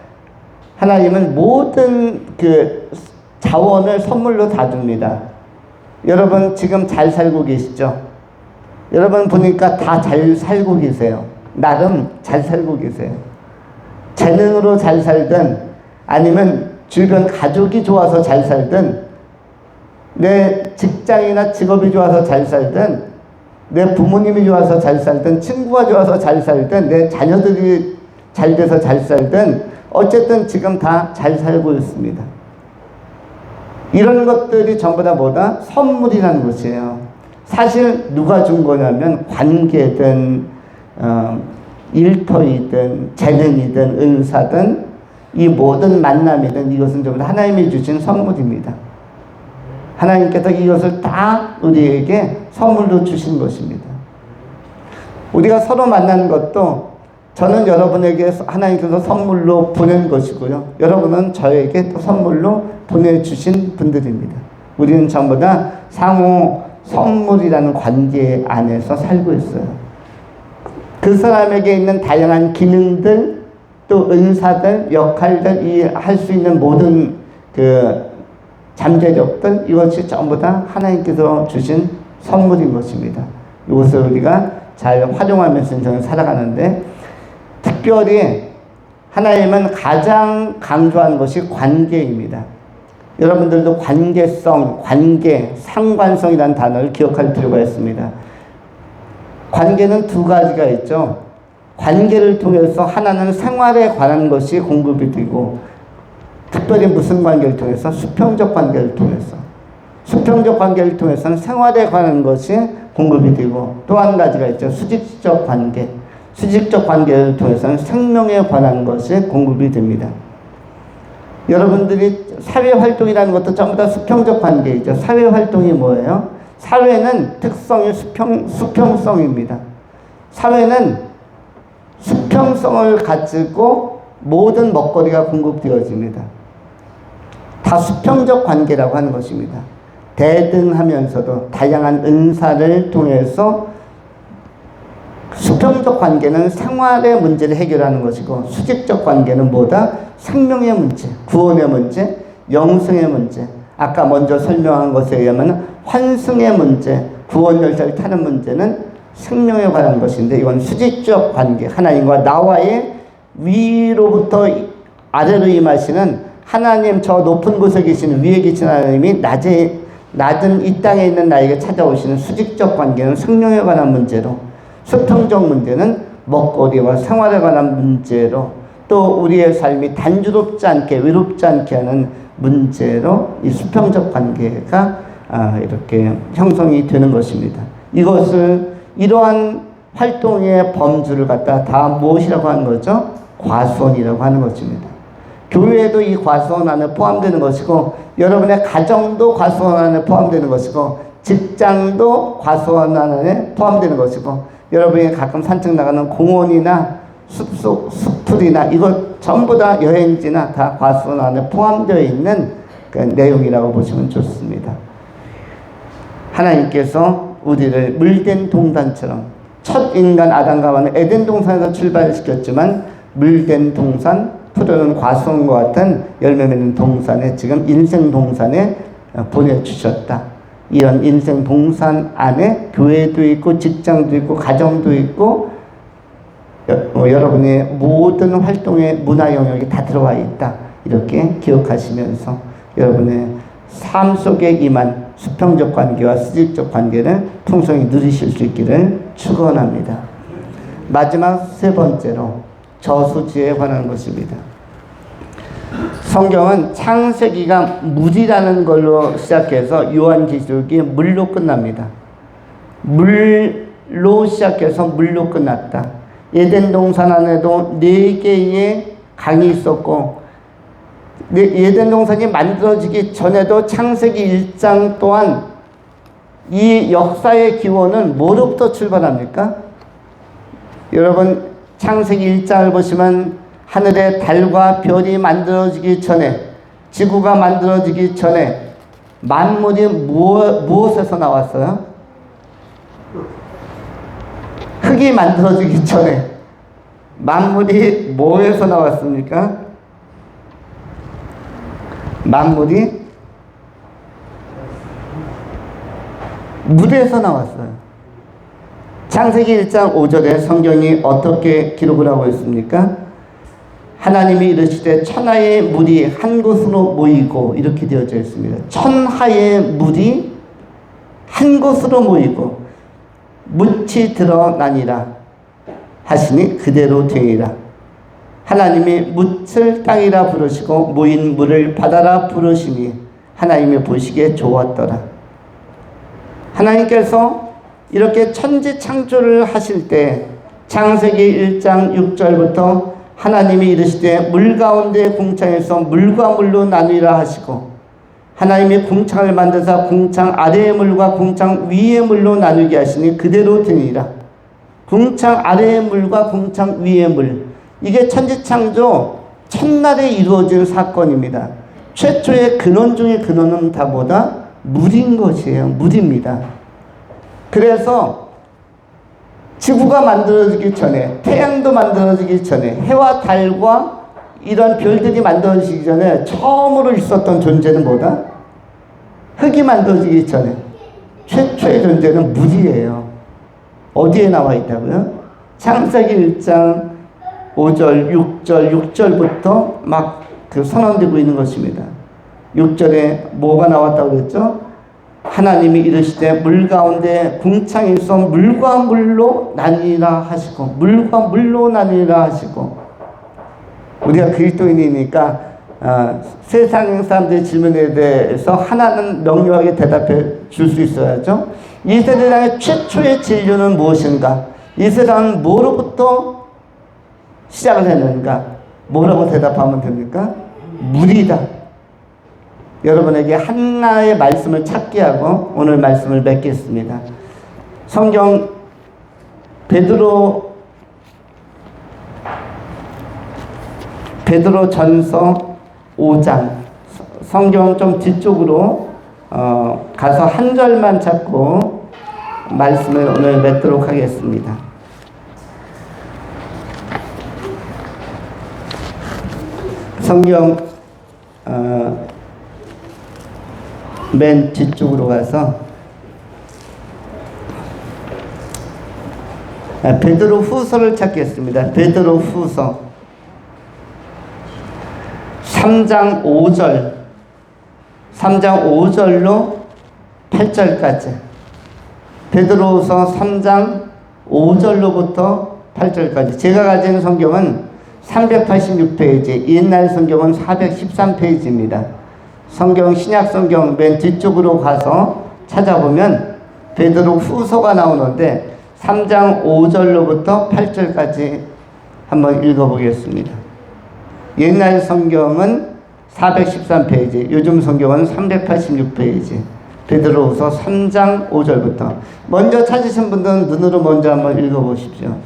하나님은 모든 그 자원을 선물로 다 줍니다. 여러분 지금 잘 살고 계시죠? 여러분 보니까 다 잘 살고 계세요. 나름 잘 살고 계세요. 재능으로 잘 살든 아니면 주변 가족이 좋아서 잘 살든, 내 직장이나 직업이 좋아서 잘 살든, 내 부모님이 좋아서 잘 살든, 친구가 좋아서 잘 살든, 내 자녀들이 잘 돼서 잘 살든, 어쨌든 지금 다 잘 살고 있습니다. 이런 것들이 전부 다 뭐다? 선물이라는 것이에요. 사실 누가 준 거냐면 관계든 일터이든 재능이든 은사든 이 모든 만남이든 이것은 전부 다 하나님이 주신 선물입니다. 하나님께서 이것을 다 우리에게 선물로 주신 것입니다. 우리가 서로 만난 것도 저는 여러분에게 하나님께서 선물로 보낸 것이고요, 여러분은 저에게 또 선물로 보내주신 분들입니다. 우리는 전부 다 상호 선물이라는 관계 안에서 살고 있어요. 그 사람에게 있는 다양한 기능들, 또 은사들, 역할들, 이 할 수 있는 모든 그 잠재력들, 이것이 전부 다 하나님께서 주신 선물인 것입니다. 이것을 우리가 잘 활용하면서 인생을 살아가는데, 특별히 하나님은 가장 강조하는 것이 관계입니다. 여러분들도 관계성, 관계, 상관성이라는 단어를 기억할 필요가 있습니다. 관계는 두 가지가 있죠. 관계를 통해서 하나는 생활에 관한 것이 공급이 되고, 특별히 무슨 관계를 통해서? 수평적 관계를 통해서. 수평적 관계를 통해서는 생활에 관한 것이 공급이 되고, 또 한 가지가 있죠. 수직적 관계. 수직적 관계를 통해서는 생명에 관한 것이 공급이 됩니다. 여러분들이 사회활동이라는 것도 전부 다 수평적 관계이죠. 사회활동이 뭐예요? 사회는 특성이 수평성입니다. 사회는 수평성을 가지고 모든 먹거리가 공급되어집니다. 다 수평적 관계라고 하는 것입니다. 대등하면서도 다양한 은사를 통해서, 수평적 관계는 생활의 문제를 해결하는 것이고, 수직적 관계는 뭐다? 생명의 문제, 구원의 문제, 영생의 문제, 아까 먼저 설명한 것에 의하면 환승의 문제, 구원 열쇠를 타는 문제는 생명에 관한 것인데, 이건 수직적 관계, 하나님과 나와의 위로부터 아래로 임하시는 하나님, 저 높은 곳에 계시는, 위에 계신 하나님이 낮은 이 땅에 있는 나에게 찾아오시는 수직적 관계는 생명에 관한 문제로, 수평적 문제는 먹거리와 생활에 관한 문제로, 또 우리의 삶이 단조롭지 않게, 외롭지 않게 하는 문제로 이 수평적 관계가 이렇게 형성이 되는 것입니다. 이러한 활동의 범주를 갖다 다 무엇이라고 하는 거죠? 과수원이라고 하는 것입니다. 교회도 이 과수원 안에 포함되는 것이고, 여러분의 가정도 과수원 안에 포함되는 것이고, 직장도 과수원 안에 포함되는 것이고, 여러분이 가끔 산책 나가는 공원이나 숲풀이나 이것 전부 다 여행지나 다 과수원 안에 포함되어 있는 그 내용이라고 보시면 좋습니다. 하나님께서 우리를 물된 동산처럼, 첫 인간 아담과 하와는 에덴 동산에서 출발시켰지만 물된 동산, 푸르른 과수원과 같은 열매 맺는 동산에, 지금 인생 동산에 보내주셨다. 이런 인생 동산 안에 교회도 있고, 직장도 있고, 가정도 있고, 여러분의 모든 활동의 문화 영역이 다 들어와 있다. 이렇게 기억하시면서 여러분의 삶 속에 임한 수평적 관계와 수직적 관계를 풍성히 누리실 수 있기를 축원합니다. 마지막 세 번째로 저수지에 관한 것입니다. 성경은 창세기가 물이라는 걸로 시작해서 요한계시록이 물로 끝납니다. 물로 시작해서 물로 끝났다. 에덴 동산 안에도 4개의 강이 있었고, 에덴 동산이 만들어지기 전에도 창세기 1장 또한 이 역사의 기원은 뭐로부터 출발합니까? 여러분 창세기 1장을 보시면 하늘에 달과 별이 만들어지기 전에, 지구가 만들어지기 전에 만물이 무엇에서 나왔어요? 흙이 만들어지기 전에 만물이 뭐에서 나왔습니까? 만물이 물에서 나왔어요. 창세기 1장 5절에 성경이 어떻게 기록을 하고 있습니까? 하나님이 이르시되 천하의 물이 한 곳으로 모이고, 이렇게 되어져 있습니다. 천하의 물이 한 곳으로 모이고 묻이 드러나니라 하시니 그대로 되리라. 하나님이 묻을 땅이라 부르시고 모인 물을 바다라 부르시니 하나님이 보시기에 좋았더라. 하나님께서 이렇게 천지 창조를 하실 때 창세기 1장 6절부터 하나님이 이르시되 물 가운데 궁창에서 물과 물로 나누리라 하시고, 하나님이 궁창을 만드사 궁창 아래의 물과 궁창 위의 물로 나누게 하시니 그대로 되니라. 궁창 아래의 물과 궁창 위의 물, 이게 천지창조 첫날에 이루어진 사건입니다. 최초의 근원 중의 근원은 다 뭐다? 물인 것이에요. 물입니다. 그래서 지구가 만들어지기 전에, 태양도 만들어지기 전에, 해와 달과 이런 별들이 만들어지기 전에 처음으로 있었던 존재는 뭐다? 흙이 만들어지기 전에 최초의 존재는 물이에요. 어디에 나와 있다고요? 창세기 1장 5절, 6절부터 막 그 선언되고 있는 것입니다. 6절에 뭐가 나왔다고 그랬죠? 하나님이 이르시되 물 가운데 궁창이 있어 물과 물로 나뉘라 하시고, 물과 물로 나뉘라 하시고. 우리가 그리스도인이니까 세상 사람들의 질문에 대해서 하나는 명료하게 대답해 줄 수 있어야죠. 이 세상의 최초의 진료는 무엇인가? 이 세상은 뭐로부터 시작을 했는가? 뭐라고 대답하면 됩니까? 물이다. 여러분에게 하나의 말씀을 찾게 하고 오늘 말씀을 맺겠습니다. 성경 베드로 전서 5장, 성경 좀 뒤쪽으로 가서 한 절만 찾고 말씀을 오늘 맺도록 하겠습니다. 성경 맨 뒤쪽으로 가서 베드로 후서를 찾겠습니다. 베드로 후서 3장 5절로 8절까지. 베드로후서 3장 5절로부터 8절까지. 제가 가진 성경은 386페이지, 옛날 성경은 413페이지입니다. 성경 신약 성경 맨 뒤쪽으로 가서 찾아보면 베드로 후서가 나오는데 3장 5절로부터 8절까지 한번 읽어보겠습니다. 옛날 성경은 413페이지, 요즘 성경은 386페이지. 베드로후서 3장 5절부터. 먼저 찾으신 분들은 눈으로 먼저 한번 읽어보십시오.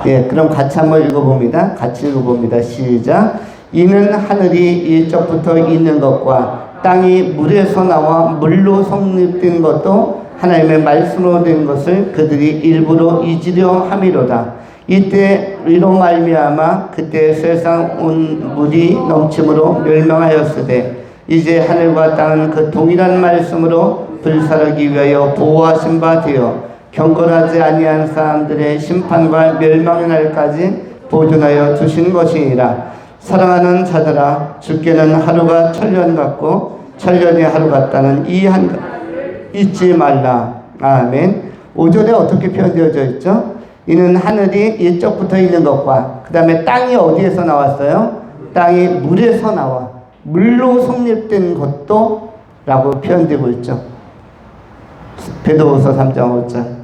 예, 그럼 같이 한번 읽어봅니다. 같이 읽어봅니다. 시작. 이는 하늘이 일적부터 있는 것과 땅이 물에서 나와 물로 성립된 것도 하나님의 말씀으로 된 것을 그들이 일부러 잊으려 함이로다. 이때 이로 말미암아 그때 세상 온 물이 넘침으로 멸망하였으되 이제 하늘과 땅은 그 동일한 말씀으로 불사르기 위하여 보호하신 바 되어 경건하지 아니한 사람들의 심판과 멸망의 날까지 보존하여 두신 것이니라. 사랑하는 자들아, 주께는 하루가 천년 같고 천년이 하루 같다는 이 한 가지를 잊지 말라. 아멘. 5절에 어떻게 표현되어져 있죠? 이는 하늘이 이쪽부터 있는 것과 그 다음에 땅이 어디에서 나왔어요? 땅이 물에서 나와 물로 성립된 것도 라고 표현되고 있죠. 베드로후서 3장 5절.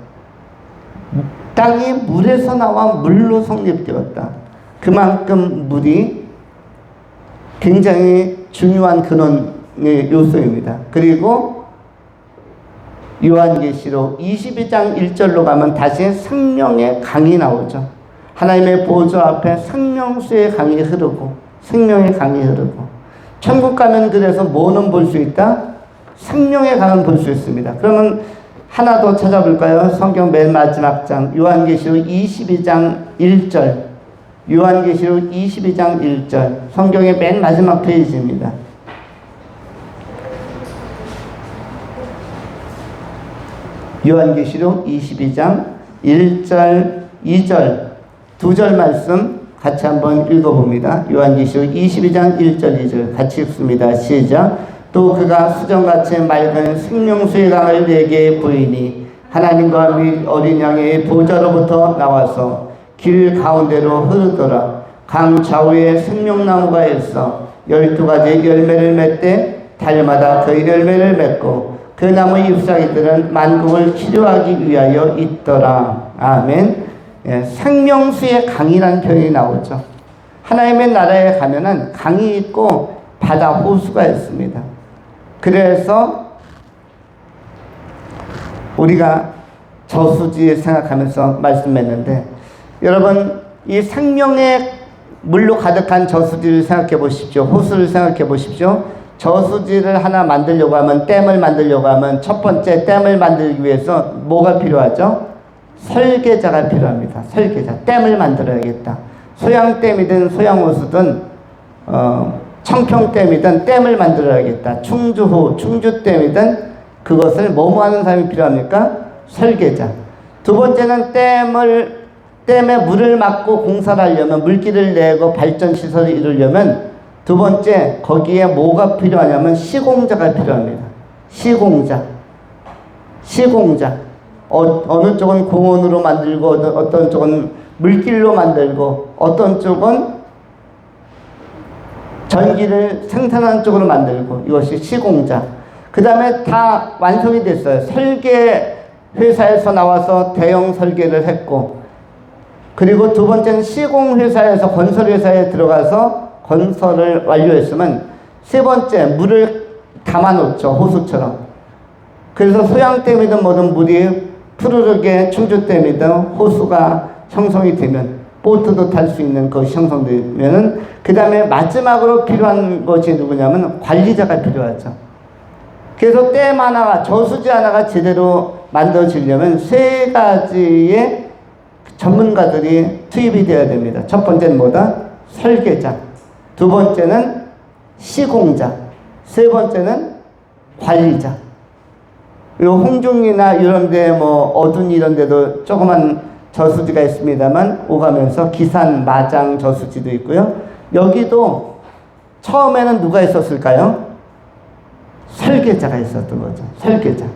땅이 물에서 나와 물로 성립되었다. 그만큼 물이 굉장히 중요한 근원의 요소입니다. 그리고 요한계시록 22장 1절로 가면 다시 생명의 강이 나오죠. 하나님의 보좌 앞에 생명수의 강이 흐르고 생명의 강이 흐르고 천국 가면 그래서 뭐는 볼 수 있다? 생명의 강은 볼 수 있습니다. 그러면 하나 더 찾아볼까요? 성경 맨 마지막 장 요한계시록 22장 1절. 요한계시록 22장 1절. 성경의 맨 마지막 페이지입니다. 요한계시록 22장 1절, 2절, 두 절 말씀 같이 한번 읽어봅니다. 요한계시록 22장 1절, 2절 같이 읽습니다. 시작. 또 그가 수정같이 맑은 생명수의 강을 내게 보이니 하나님과 및 어린 양의 보좌로부터 나와서 길 가운데로 흐르더라. 강 좌우에 생명나무가 있어 12가지 열매를 맺되 달마다 그 열매를 맺고 그 나무 잎사귀들은 만국을 치료하기 위하여 있더라. 아멘. 예, 생명수의 강이라는 표현이 나오죠. 하나님의 나라에 가면은 강이 있고 바다 호수가 있습니다. 그래서 우리가 저수지 생각하면서 말씀했는데 여러분 이 생명의 물로 가득한 저수지를 생각해 보십시오. 호수를 생각해 보십시오. 저수지를 하나 만들려고 하면 댐을 만들려고 하면 첫 번째 댐을 만들기 위해서 뭐가 필요하죠? 설계자가 필요합니다. 설계자. 댐을 만들어야겠다. 소양댐이든 소양호수든 청평댐이든 댐을 만들어야겠다. 충주호, 충주댐이든 그것을 뭐뭐 하는 사람이 필요합니까? 설계자. 두 번째는 댐에 물을 막고 공사를 하려면 물길을 내고 발전시설을 이루려면 두 번째 거기에 뭐가 필요하냐면 시공자가 필요합니다. 시공자. 어느 쪽은 공원으로 만들고 어떤 쪽은 물길로 만들고 어떤 쪽은 전기를 생산하는 쪽으로 만들고 이것이 시공자. 그 다음에 다 완성이 됐어요. 설계 회사에서 나와서 대형 설계를 했고 그리고 두 번째는 시공회사에서 건설회사에 들어가서 건설을 완료했으면 세 번째 물을 담아놓죠. 호수처럼. 그래서 소양댐이든 뭐든 물이 푸르르게 충주댐이든 호수가 형성이 되면 보트도 탈 수 있는 것이 형성되면은 그 다음에 마지막으로 필요한 것이 누구냐면 관리자가 필요하죠. 그래서 댐 하나가 저수지 하나가 제대로 만들어지려면 세 가지의 전문가들이 투입이 되어야 됩니다. 첫 번째는 뭐다? 설계자. 두 번째는 시공자. 세 번째는 관리자. 그리고 홍중이나 이런 데 어둔 이런 데도 조그만 저수지가 있습니다만 오가면서 기산, 마장 저수지도 있고요. 여기도 처음에는 누가 있었을까요? 설계자가 있었던 거죠. 설계자.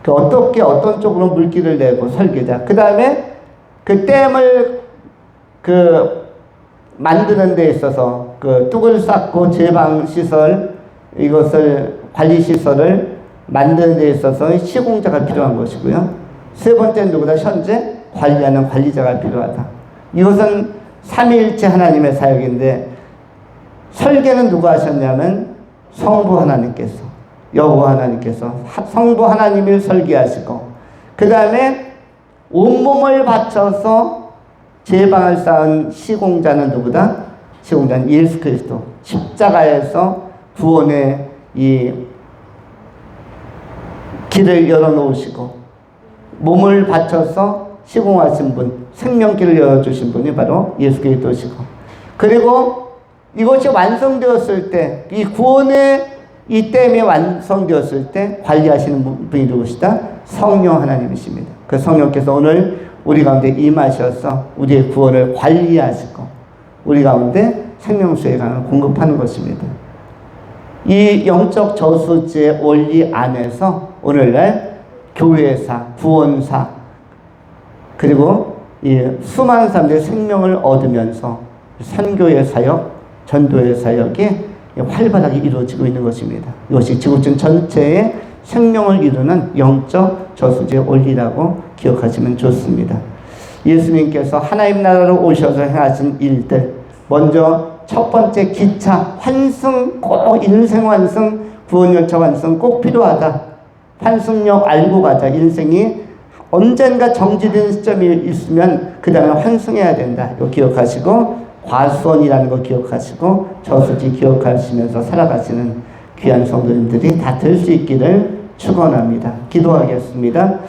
어떻게 어떤 쪽으로 물길을 내고 설계자. 그 다음에 그 댐을 만드는 데 있어서 뚝을 쌓고 제방시설 이것을 관리시설을 만드는 데 있어서 시공자가 필요한 것이고요. 세 번째는 누구다? 현재 관리하는 관리자가 필요하다. 이것은 삼위일체 하나님의 사역인데 설계는 누가 하셨냐면 성부 하나님께서 여호와 하나님께서 성부 하나님을 설계하시고 그 다음에 온몸을 바쳐서 제방을 쌓은 시공자는 누구다? 시공자는 예수 그리스도. 십자가에서 구원의 이 길을 열어놓으시고 몸을 바쳐서 시공하신 분, 생명길을 열어주신 분이 바로 예수 그리스도시고 그리고 이것이 완성되었을 때 이 구원의 이 댐이 완성되었을 때 관리하시는 분이 누구시다? 성령 하나님이십니다. 그 성령께서 오늘 우리 가운데 임하셔서 우리의 구원을 관리하시고 우리 가운데 생명수의 강을 공급하는 것입니다. 이 영적 저수지의 원리 안에서 오늘날 교회사, 구원사, 그리고 이 수많은 사람들의 생명을 얻으면서 선교의 사역, 전도의 사역이 활발하게 이루어지고 있는 것입니다. 이것이 지구촌 전체의 생명을 이루는 영적 저수지의 원리라고 기억하시면 좋습니다. 예수님께서 하나님 나라로 오셔서 행하신 일들, 먼저 첫 번째 기차 환승, 꼭 인생 환승, 구원열차 환승 꼭 필요하다. 환승역 알고 가자. 인생이 언젠가 정지되는 시점이 있으면 그 다음에 환승해야 된다. 이거 기억하시고 과수원이라는 거 기억하시고 저수지 기억하시면서 살아가시는 귀한 성도님들이 다 될 수 있기를 축원합니다. 기도하겠습니다.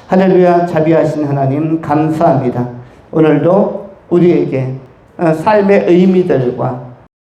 할렐루야. 자비하신 하나님 감사합니다. 오늘도 우리에게 삶의 의미들과